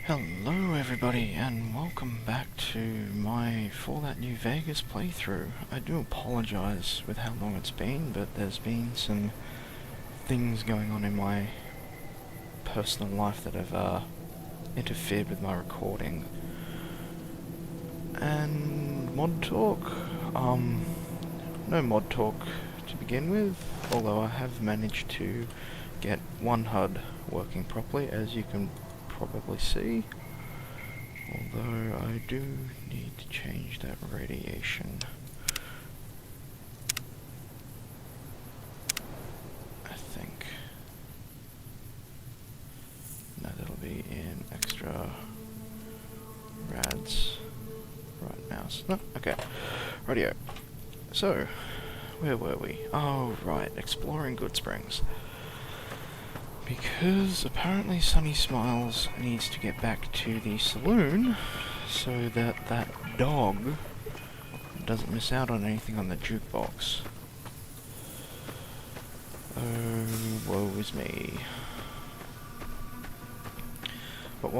Hello everybody and welcome back to my For That New Vegas playthrough. I do apologise with how long it's been, but there's been some things going on in my personal life that have interfered with my recording. And mod talk, no mod talk to begin with, although I have managed to get one HUD working properly, as you can probably see, although I do need to change that radiation. I think. No, that'll be in extra rads. Right mouse. No, okay. Radio. So, where were we? Oh, right, exploring Goodsprings. Because apparently Sunny Smiles needs to get back to the saloon so that that dog doesn't miss out on anything on the jukebox. Oh, woe is me. But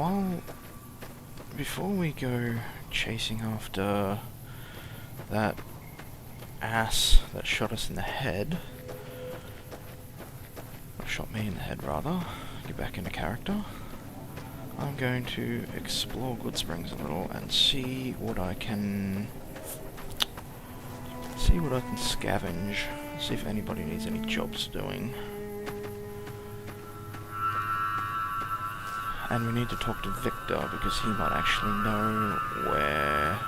before we go chasing after that ass that shot us in the head, shot me in the head rather, get back into character, I'm going to explore Goodsprings a little and see what I can scavenge, see if anybody needs any jobs doing. And we need to talk to Victor because he might actually know where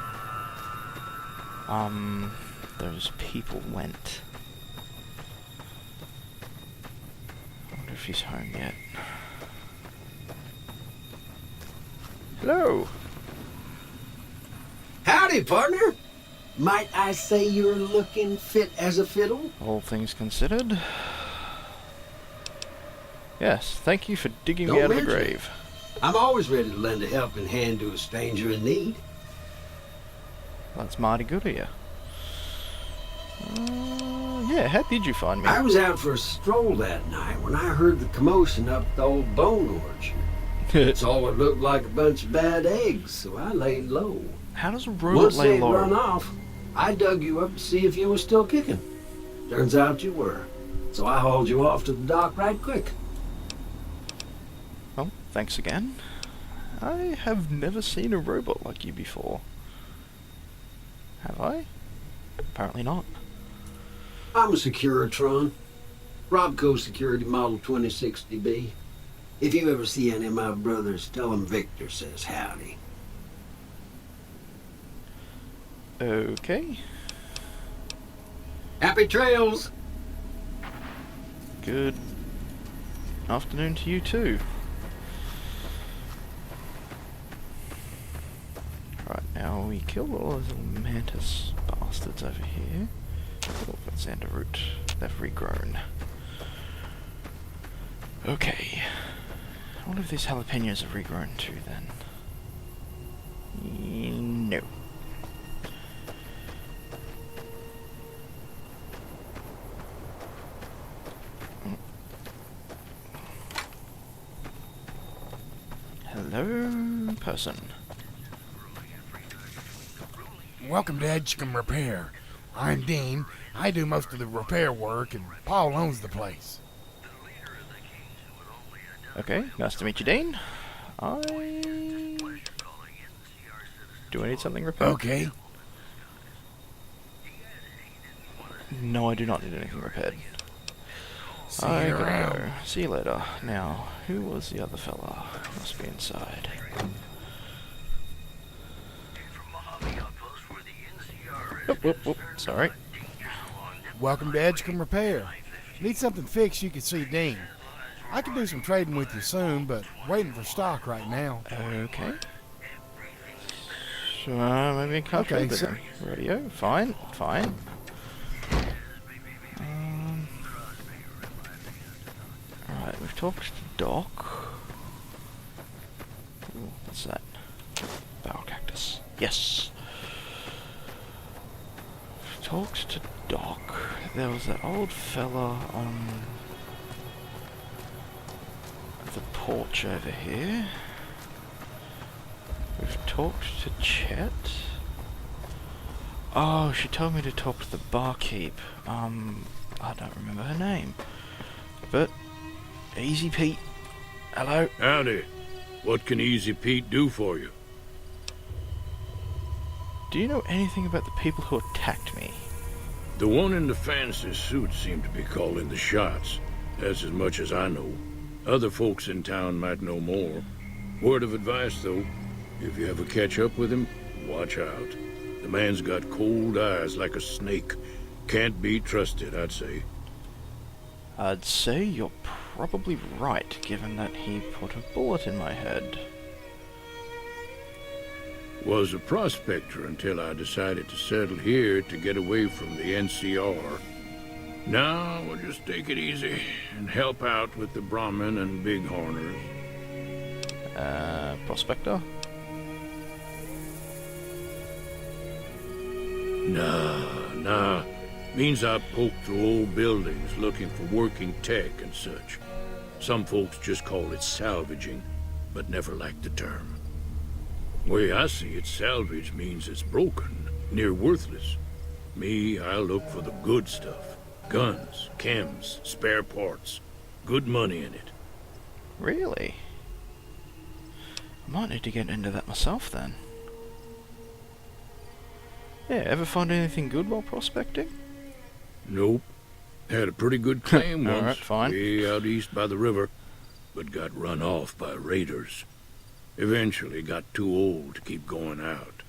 those people went. If he's home yet. Hello! Howdy, partner! Might I say you're looking fit as a fiddle? All things considered. Yes, thank you for digging me out of the grave. I'm always ready to lend a helping hand to a stranger in need. That's mighty good of you. Yeah, how did you find me? I was out for a stroll that night when I heard the commotion up the old bone orchard. Saw what looked like a bunch of bad eggs, so I laid low. How does a robot lay low? Once they run off, I dug you up to see if you were still kicking. Turns out you were, so I hauled you off to the dock right quick. Well, thanks again. I have never seen a robot like you before. Have I? Apparently not. I'm a Securitron. Robco Security Model 2060B. If you ever see any of my brothers, tell them Victor says howdy. Okay. Happy trails! Good afternoon to you too. Right, now we killed all those little mantis bastards over here. Oh, that's Root. They've regrown. Okay. I wonder if these jalapenos are regrown too then. No. Hello, person. Welcome to Edgecombe Repair. I'm Dean. I do most of the repair work, and Paul owns the place. Okay, nice to meet you, Dean. Do I need something repaired? Okay. No, I do not need anything repaired. See you around. See you later. Now, who was the other fella? Must be inside. Whoop. Sorry. Welcome to Edgecombe Repair. Need something fixed, you can see Dean. I can do some trading with you soon, but waiting for stock right now. Okay. So, maybe I can't trade with him. Radio, fine. Alright, we've talked to Doc. Ooh, what's that? Bower cactus. Yes! We've talked to Doc. There was that old fella on the porch over here. We've talked to Chet. Oh, she told me to talk to the barkeep. I don't remember her name. But, Easy Pete. Hello? Howdy. What can Easy Pete do for you? Do you know anything about the people who attacked me? The one in the fancy suit seemed to be calling the shots. That's as much as I know. Other folks in town might know more. Word of advice, though, if you ever catch up with him, watch out. The man's got cold eyes like a snake. Can't be trusted, I'd say. I'd say you're probably right, given that he put a bullet in my head. Was a prospector until I decided to settle here to get away from the NCR. Now we'll just take it easy and help out with the Brahmin and Bighorners. Prospector? Nah. Means I poke through old buildings looking for working tech and such. Some folks just call it salvaging, but never liked the term. Way I see it, salvage means it's broken, near worthless. Me, I look for the good stuff. Guns, chems, spare parts. Good money in it. Really? I might need to get into that myself then. Yeah, ever find anything good while prospecting? Nope. Had a pretty good claim once, Alright, fine. way out east by the river, but got run off by raiders. Eventually got too old to keep going out.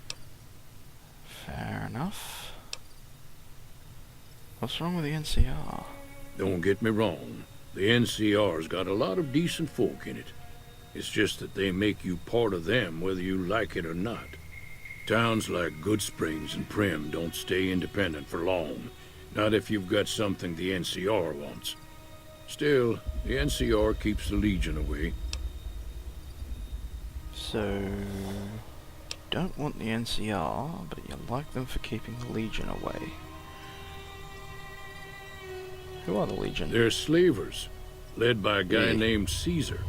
Fair enough. What's wrong with the NCR? Don't get me wrong, the NCR's got a lot of decent folk in it. It's just that they make you part of them whether you like it or not. Towns like Good Springs and Prim don't stay independent for long. Not if you've got something the NCR wants. Still, the NCR keeps the Legion away. So, you don't want the NCR, but you like them for keeping the Legion away. Who are the Legion? They're slavers, led by a guy Yeah. named Caesar,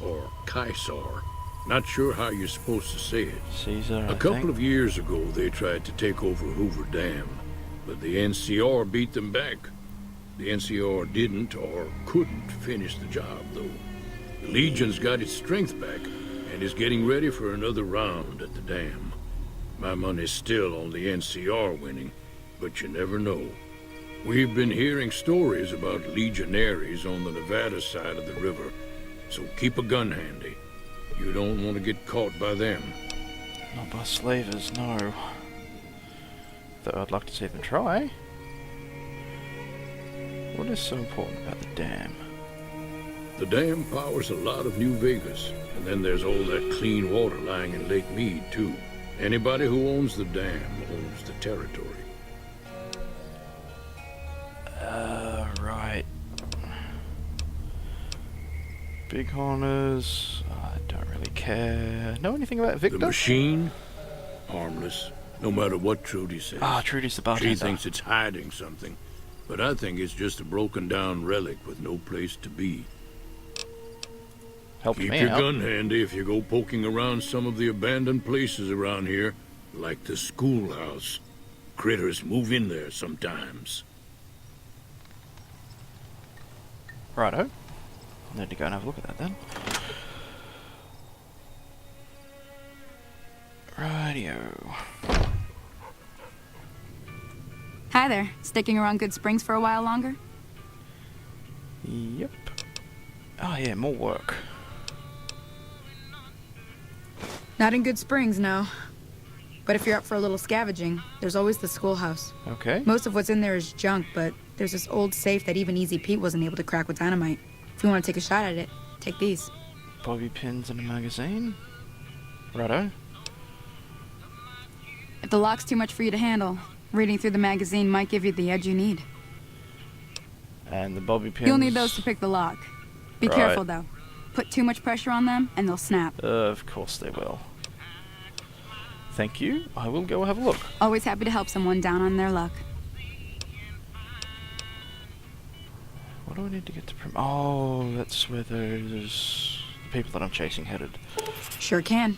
or Caesar. Not sure how you're supposed to say it. Caesar, A couple of years ago, they tried to take over Hoover Dam, but the NCR beat them back. The NCR didn't or couldn't finish the job, though. The Legion's got its strength back and is getting ready for another round at the dam. My money's still on the NCR winning, but you never know. We've been hearing stories about legionaries on the Nevada side of the river, so keep a gun handy. You don't want to get caught by them. Not by slavers, no. Though I'd like to see them try. What is so important about the dam? The dam powers a lot of New Vegas, and then there's all that clean water lying in Lake Mead, too. Anybody who owns the dam owns the territory. Right. Bighorners, I don't really care. Know anything about Victor? The machine? Harmless, no matter what Trudy says. Ah, Trudy's the bartender. She thinks it's hiding something, but I think it's just a broken-down relic with no place to be. Helped Keep me your out. gun handy if you go poking around some of the abandoned places around here, like the schoolhouse. Critters move in there sometimes. Righto. I'll need to go and have a look at that then. Rightio. Hi there. Sticking around Good Springs for a while longer? Yep. Oh yeah, more work. Not in Good Springs, no. But if you're up for a little scavenging, there's always the schoolhouse. Okay. Most of what's in there is junk, but there's this old safe that even Easy Pete wasn't able to crack with dynamite. If you want to take a shot at it, take these. Bobby pins and a magazine. Righto. If the lock's too much for you to handle, reading through the magazine might give you the edge you need. And the bobby pins. You'll need those to pick the lock. Be Right. careful, though. Put too much pressure on them, and they'll snap. Of course they will. Thank you. I will go have a look. Always happy to help someone down on their luck. What do I need to get to Prim? Oh, that's where those people that I'm chasing headed. Sure can.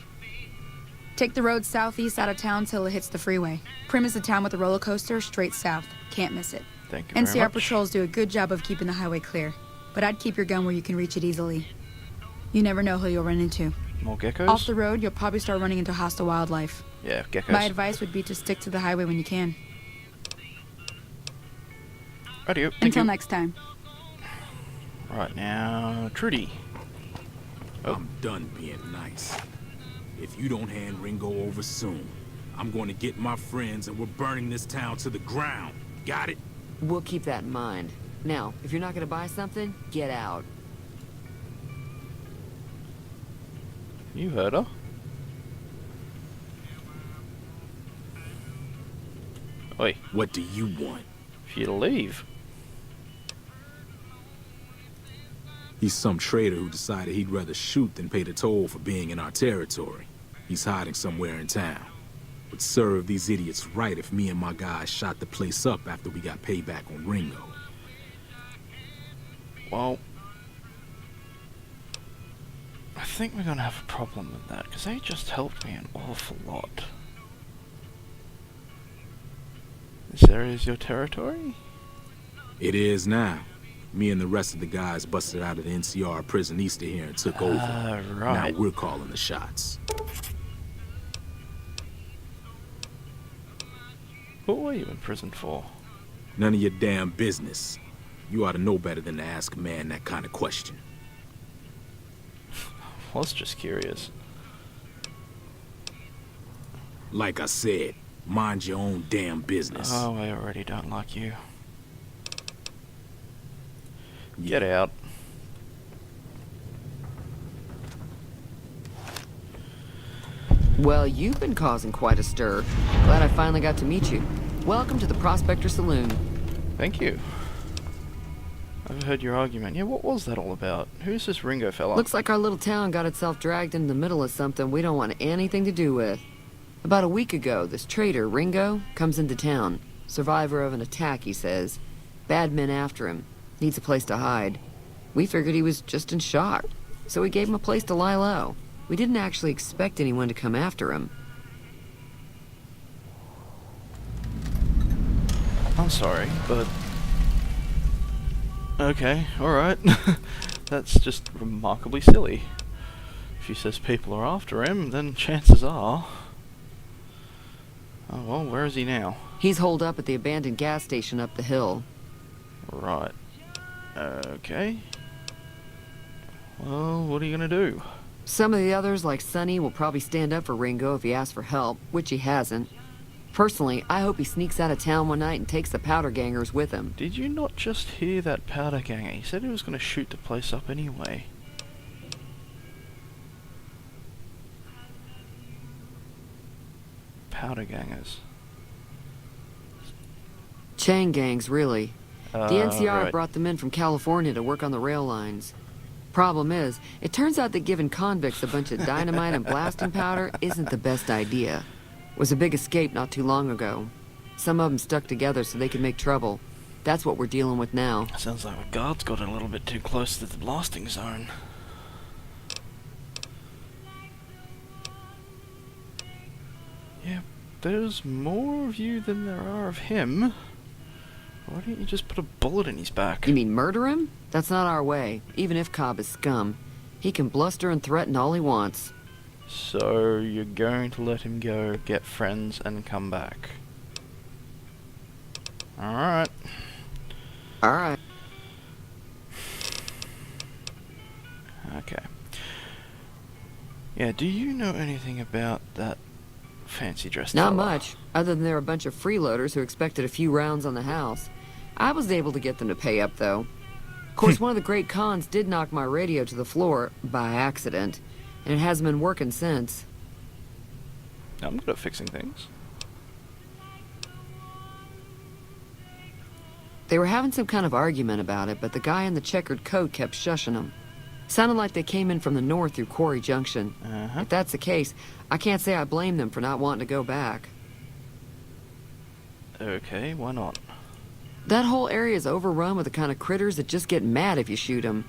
Take the road southeast out of town till it hits the freeway. Prim is the town with the roller coaster, straight south. Can't miss it. Thank you very NCR much. patrols do a good job of keeping the highway clear. But I'd keep your gun where you can reach it easily. You never know who you'll run into. More geckos? Off the road, you'll probably start running into hostile wildlife. Yeah, geckos. My advice would be to stick to the highway when you can. Radio. Until next time. Right now, Trudy. Oh. I'm done being nice. If you don't hand Ringo over soon, I'm going to get my friends and we're burning this town to the ground. Got it? We'll keep that in mind. Now, if you're not going to buy something, get out. You heard her. Oi, What do you want? for you to leave. He's some traitor who decided he'd rather shoot than pay the toll for being in our territory. He's hiding somewhere in town. Would serve these idiots right if me and my guys shot the place up after we got payback on Ringo. Well, I think we're gonna have a problem with that, because they just helped me an awful lot. This area is your territory? It is now. Me and the rest of the guys busted out of the NCR prison east of here and took over. Right. Now we're calling the shots. What were you in prison for? None of your damn business. You ought to know better than to ask a man that kind of question. I was just curious. Like I said, mind your own damn business. Oh, I already don't like you. Get out. Well, you've been causing quite a stir. Glad I finally got to meet you. Welcome to the Prospector Saloon. Thank you. I've heard your argument. Yeah, what was that all about? Who's this Ringo fella? Looks like our little town got itself dragged into the middle of something we don't want anything to do with. About a week ago, this traitor, Ringo, comes into town. Survivor of an attack, he says. Bad men after him. Needs a place to hide. We figured he was just in shock, so we gave him a place to lie low. We didn't actually expect anyone to come after him. I'm sorry, but... Okay, alright. That's just remarkably silly. If he says people are after him, then chances are... Oh well, where is he now? He's holed up at the abandoned gas station up the hill. Right. Okay. Well, what are you gonna do? Some of the others, like Sonny, will probably stand up for Ringo if he asks for help, which he hasn't. Personally, I hope he sneaks out of town one night and takes the powder gangers with him. Did you not just hear that powder ganger? He said he was gonna shoot the place up anyway. Powder gangers. Chain gangs, really. The NCR Right. brought them in from California to work on the rail lines. Problem is, it turns out that giving convicts a bunch of dynamite and blasting powder isn't the best idea. Was a big escape not too long ago. Some of them stuck together so they could make trouble. That's what we're dealing with now. Sounds like the guards got a little bit too close to the blasting zone. Yeah, there's more of you than there are of him. Why don't you just put a bullet in his back? You mean murder him? That's not our way, even if Cobb is scum. He can bluster and threaten all he wants. So you're going to let him go, get friends, and come back. Alright. Alright. Okay. Yeah, do you know anything about that fancy dress Not fella? much, other than they're a bunch of freeloaders who expected a few rounds on the house. I was able to get them to pay up, though. Of course, one of the great cons did knock my radio to the floor, by accident, and it hasn't been working since. I'm good at fixing things. They were having some kind of argument about it, but the guy in the checkered coat kept shushing them. Sounded like they came in from the north through Quarry Junction. Uh-huh. If that's the case, I can't say I blame them for not wanting to go back. Okay, why not? That whole area is overrun with the kind of critters that just get mad if you shoot them.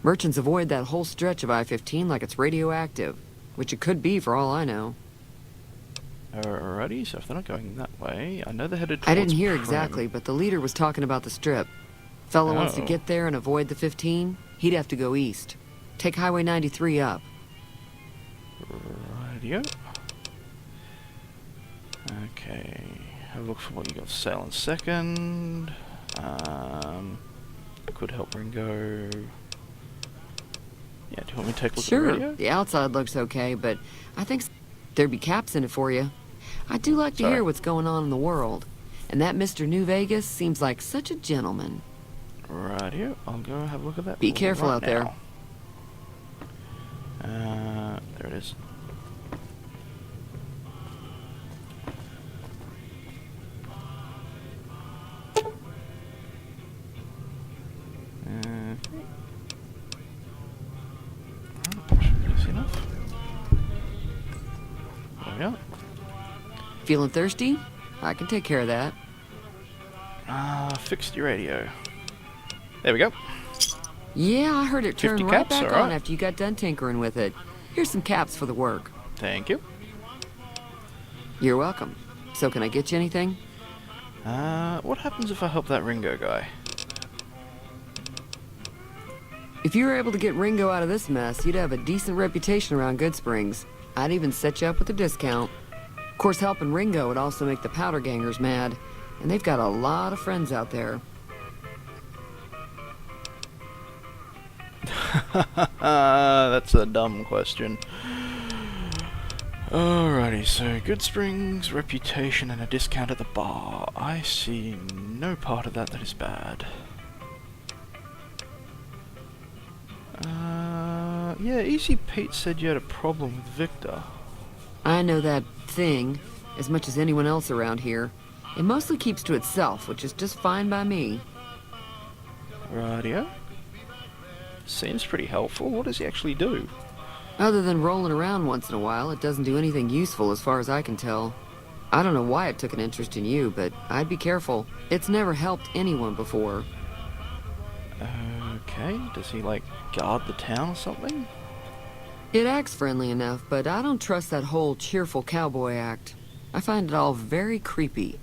Merchants avoid that whole stretch of I-15 like it's radioactive, which it could be for all I know. Alrighty, so if they're not going that way, I know they're headed towards I didn't hear Prim. exactly, but the leader was talking about the strip. Fella wants to Oh. get there and avoid the 15, he'd have to go east. Take Highway 93 up. Radio. Okay, have a look for what you got for sale in second. Could help Ringo. Yeah, do you want me to take a look at the Sure, radio? the outside looks okay, but I think there'd be caps in it for you. I do like to Sorry. hear what's going on in the world. And that Mr. New Vegas seems like such a gentleman. Radio, I'll go have a look at that. Be careful right out there. now. There it is. Easy enough. There we are. Feeling thirsty? I can take care of that. Fixed your radio. There we go. Yeah, I heard it 50 turn right caps, back alright. on after you got done tinkering with it. Here's some caps for the work. Thank you. You're welcome. So can I get you anything? What happens if I help that Ringo guy? If you were able to get Ringo out of this mess, you'd have a decent reputation around Goodsprings. I'd even set you up with a discount. Of course, helping Ringo would also make the powder gangers mad, and they've got a lot of friends out there. That's a dumb question. Alrighty, so Goodsprings, reputation, and a discount at the bar. I see no part of that is bad. Yeah, Easy Pete said you had a problem with Victor. I know that thing as much as anyone else around here. It mostly keeps to itself, which is just fine by me. Rightio. Seems pretty helpful. What does he actually do? Other than rolling around once in a while, it doesn't do anything useful as far as I can tell. I don't know why it took an interest in you, but I'd be careful. It's never helped anyone before. Okay, does he, like, guard the town or something? It acts friendly enough, but I don't trust that whole cheerful cowboy act. I find it all very creepy.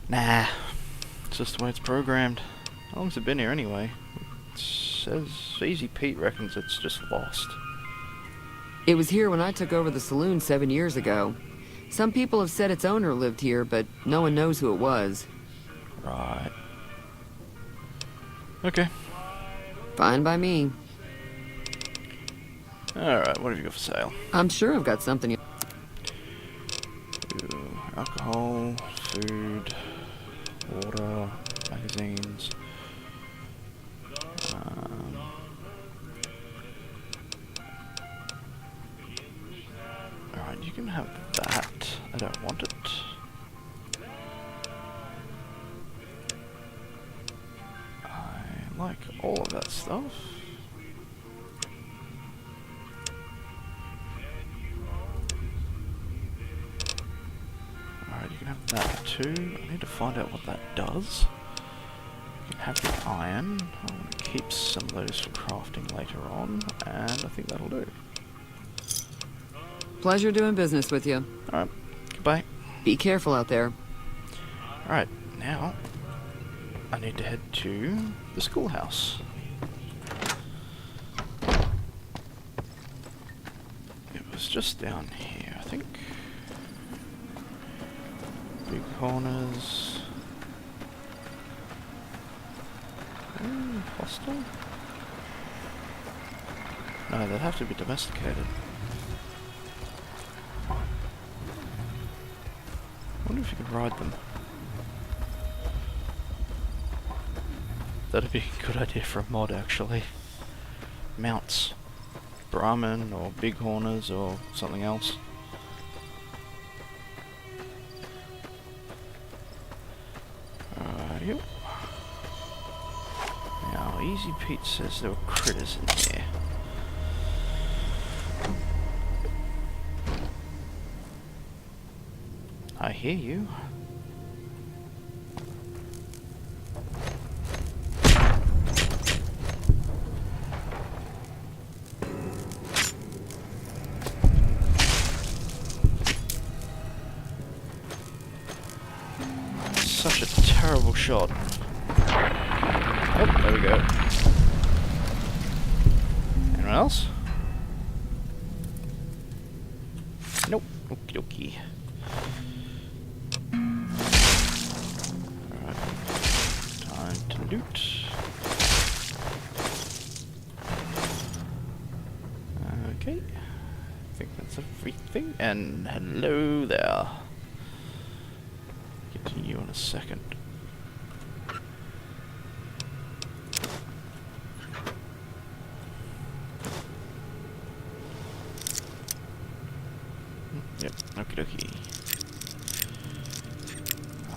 Nah, it's just the way it's programmed. How long's it been here anyway? It says Easy Pete reckons it's just lost. It was here when I took over the saloon 7 years ago. Some people have said its owner lived here, but no one knows who it was. Right. Okay. Fine by me. Alright, what have you got for sale? I'm sure I've got something. Ooh, alcohol, food, water, magazines. Alright, you can have that. I don't want it. I like all of that stuff. Alright, you can have that too. I need to find out what that does. You can have the iron. I want to keep some of those for crafting later on, and I think that'll do. Pleasure doing business with you. Alright, goodbye. Be careful out there. Alright, now I need to head to the schoolhouse. It was just down here, I think. Big corners. Ooh, hostile? No, they'd have to be domesticated. I wonder if you could ride them. That'd be a good idea for a mod, actually. Mounts. Brahmin or Bighorners or something else. Yep. Now, Easy Pete says there were critters in there. I hear you. shot. Oh, there we go. Anyone else? Nope. Okie dokie. Alright. Time to loot. Okay. I think that's everything. And hello there. Get to you in a second. Yep, okie dokie.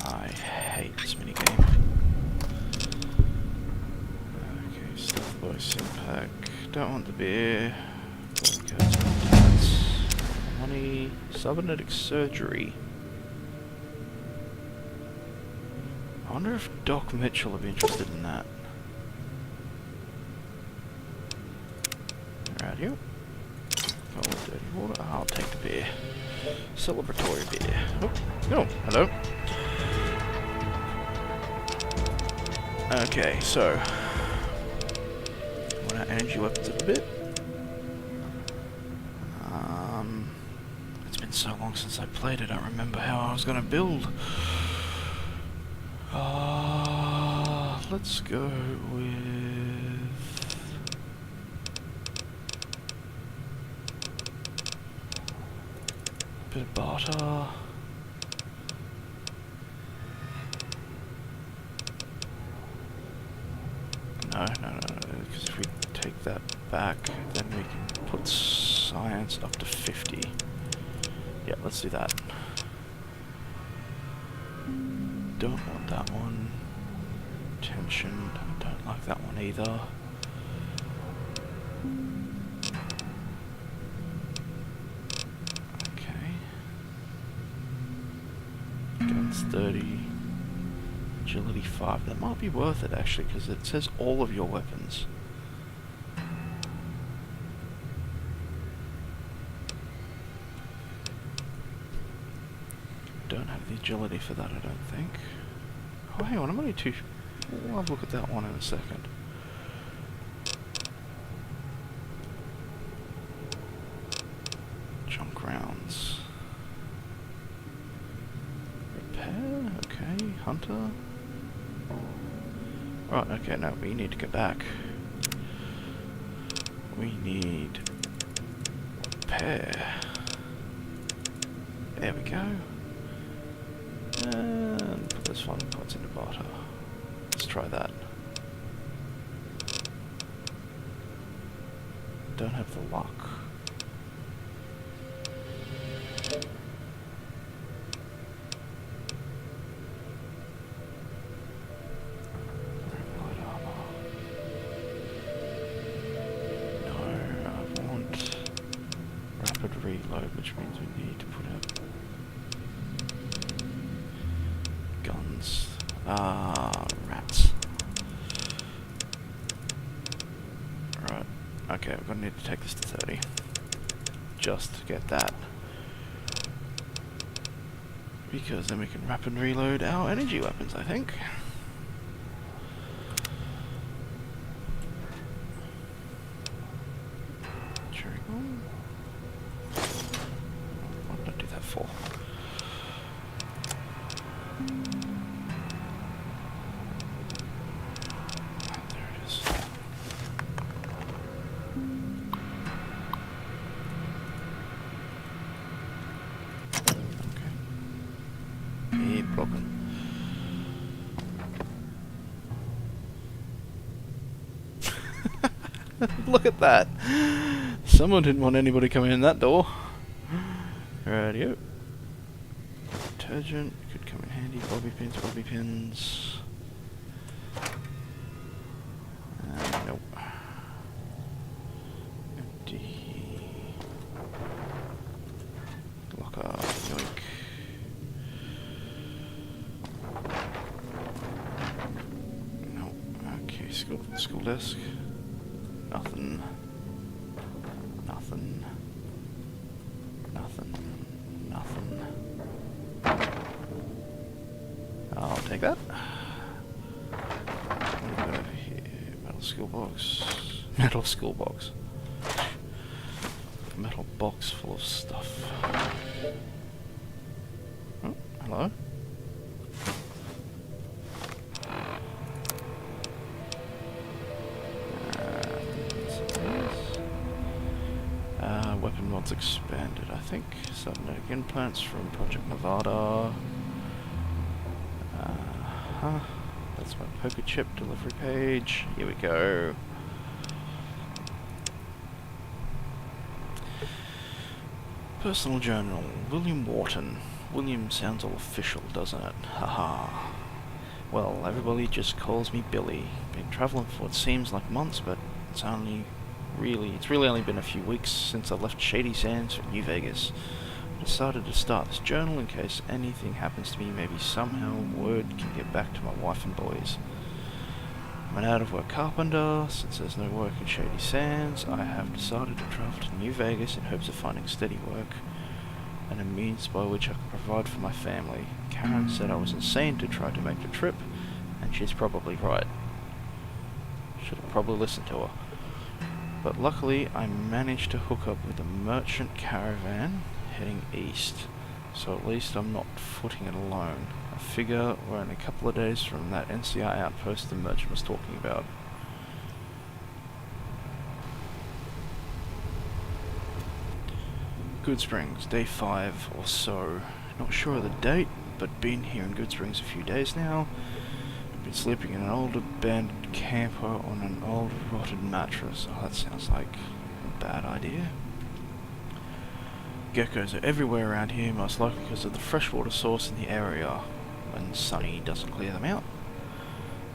I hate this minigame. Okay, Stealth Boy Simpack. Don't want the beer. Money. Cybernetic surgery. I wonder if Doc Mitchell would be interested in that. Radio. Oh, dirty water. I'll take the beer. Celebratory beer. Oh, hello. Okay, so want our energy weapons up a bit. It's been so long since I played it. I don't remember how I was gonna build. Let's go with a bit of barter. No, because if we take that back, then we can put science up to 50. Yeah, let's do that. Don't want that one. Tension, don't like that one either. Okay. Guns 30. Agility 5. That might be worth it actually, because it says all of your weapons. Don't have the agility for that, I don't think. Oh, hang on, I'm only too... We'll have a look at that one in a second. Junk rounds. Repair, okay. Hunter. Right, okay, no, we need to go back. We need repair. There we go. And put this one points into barter. Let's try that. Don't have the luck. Light armor. No, I want rapid reload, which means we need to put out guns. Rats. Right. Okay, we're gonna need to take this to 30. Just to get that. Because then we can rapid reload our energy weapons, I think. Cherry bomb. What did I do that for? Look at that. Someone didn't want anybody coming in that door. Radio. Detergent could come in handy. Bobby pins. Nope. Empty. Locker. Yoink. Nope. Okay, school desk. Nothing. I'll take that. School box. Metal school box. Metal box full of stuff. Oh, hello? Weapon mods expanded, I think. Cybernetic implants from Project Nevada. That's my poker chip delivery page. Here we go. Personal journal. William Wharton. William sounds all official, doesn't it? Haha. Well, everybody just calls me Billy. Been traveling for what seems like months, but it's really only been a few weeks since I left Shady Sands for New Vegas. I decided to start this journal in case anything happens to me. Maybe somehow word can get back to my wife and boys. I'm an out-of-work carpenter. Since there's no work in Shady Sands, I have decided to travel to New Vegas in hopes of finding steady work and a means by which I can provide for my family. Karen said I was insane to try to make the trip, and she's probably right. Should have probably listened to her. But luckily, I managed to hook up with a merchant caravan heading east, so at least I'm not footing it alone. I figure we're only a couple of days from that NCR outpost the merchant was talking about. Good Springs, day 5 or so. Not sure of the date, but been here in Good Springs a few days now. Been sleeping in an old abandoned camper on an old rotted mattress. Oh, that sounds like a bad idea. Geckos are everywhere around here, most likely because of the freshwater source in the area when Sunny doesn't clear them out.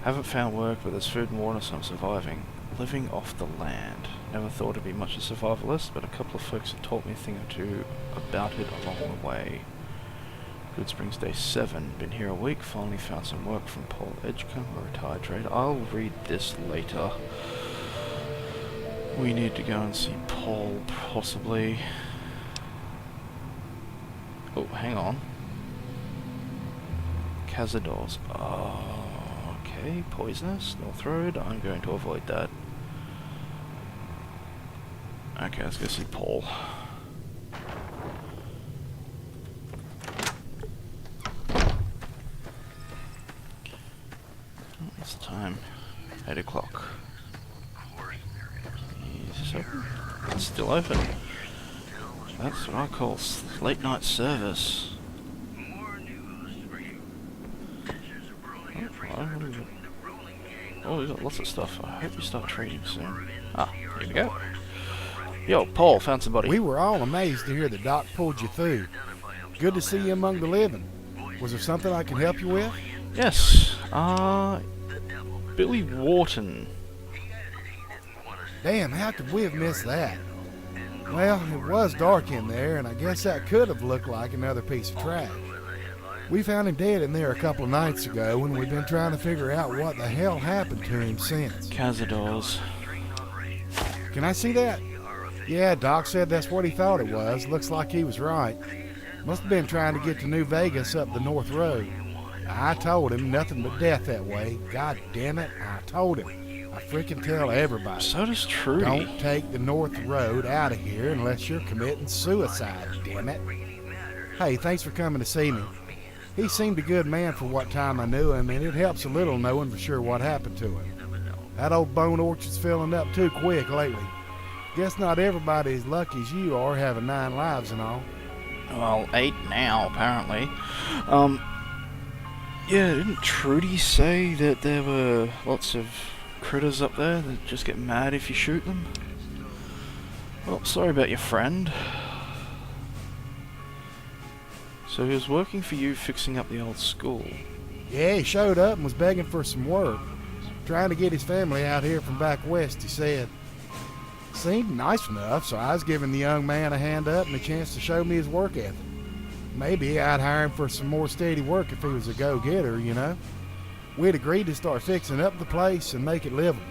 Haven't found work, but there's food and water, so I'm surviving. Living off the land. Never thought it'd be much a survivalist, but a couple of folks have taught me a thing or two about it along the way. Good Springs day 7. Been here a week. Finally found some work from Paul Edgecombe, a retired trader. I'll read this later. We need to go and see Paul, possibly. Oh, hang on. Cazadors. Oh, okay. Poisonous. North Road. I'm going to avoid that. Okay, let's go see Paul. What's the time? 8 o'clock. Is this open? It's still open. That's what I call late night service. Oh, we've got lots of stuff. I hope we start trading soon. Ah, here we go. Yo, Paul, found somebody. We were all amazed to hear the doc pulled you through. Good to see you among the living. Was there something I can help you with? Yes. Billy Wharton. Damn, how could we have missed that? Well, it was dark in there, and I guess that could have looked like another piece of trash. We found him dead in there a couple of nights ago, and we've been trying to figure out what the hell happened to him since. Cazadors. Can I see that? Yeah, Doc said that's what he thought it was. Looks like he was right. Must have been trying to get to New Vegas up the North Road. I told him nothing but death that way. God damn it, I told him. I freaking tell everybody. So does Trudy. Don't take the North Road out of here unless you're committing suicide, damn it. Hey, thanks for coming to see me. He seemed a good man for what time I knew him, and it helps a little knowing for sure what happened to him. That old bone orchard's filling up too quick lately. Guess not everybody as lucky as you are having 9 lives and all. Well, 8 now, apparently. Yeah, didn't Trudy say that there were lots of critters up there that just get mad if you shoot them? Well, sorry about your friend. So he was working for you fixing up the old school. Yeah, he showed up and was begging for some work. Trying to get his family out here from back west, he said. Seemed nice enough, so I was giving the young man a hand up and a chance to show me his work ethic. Maybe I'd hire him for some more steady work if he was a go-getter, you know. We'd agreed to start fixing up the place and make it livable.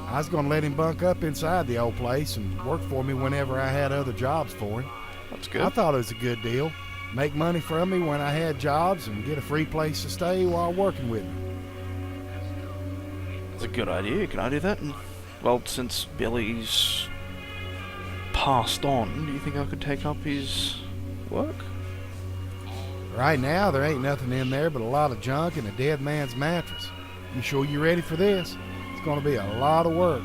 I was going to let him bunk up inside the old place and work for me whenever I had other jobs for him. That's good. I thought it was a good deal. Make money from me when I had jobs and get a free place to stay while working with me. That's a good idea. Can I do that? And, well, since Billy's passed on, do you think I could take up his work? Right now, there ain't nothing in there but a lot of junk and a dead man's mattress. You sure you ready for this? It's gonna be a lot of work.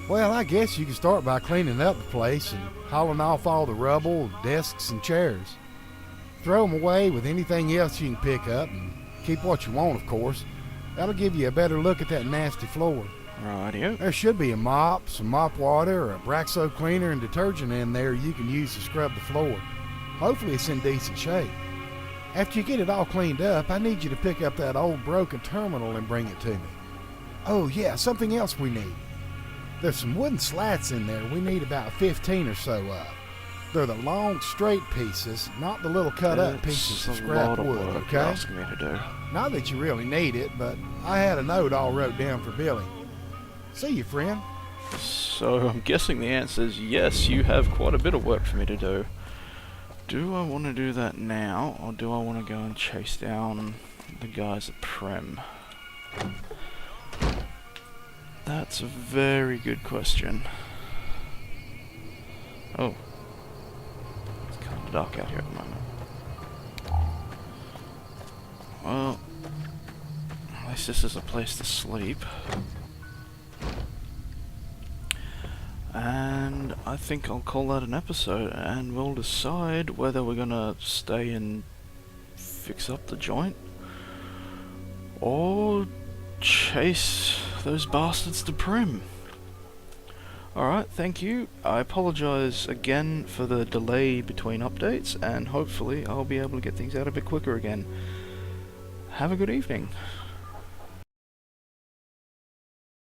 Well, I guess you can start by cleaning up the place and hauling off all the rubble, desks, and chairs. Throw them away with anything else you can pick up, and keep what you want, of course. That'll give you a better look at that nasty floor. Rightio. There should be a mop, some mop water, or a Braxo cleaner and detergent in there you can use to scrub the floor. Hopefully it's in decent shape. After you get it all cleaned up, I need you to pick up that old broken terminal and bring it to me. Oh yeah, something else we need. There's some wooden slats in there. We need about 15 or so of. They're the long, straight pieces, not the little cut-up pieces of scrap wood, okay? You're asking me to do. Not that you really need it, but I had a note all wrote down for Billy. See you, friend. So I'm guessing the answer is yes, you have quite a bit of work for me to do. Do I want to do that now, or do I want to go and chase down the guys at Prem? That's a very good question. Oh. It's kind of dark out here at the moment. Well, at least this is a place to sleep. And I think I'll call that an episode, and we'll decide whether we're gonna stay and fix up the joint, or chase those bastards to Prim. Alright, thank you. I apologise again for the delay between updates, and hopefully I'll be able to get things out a bit quicker again. Have a good evening.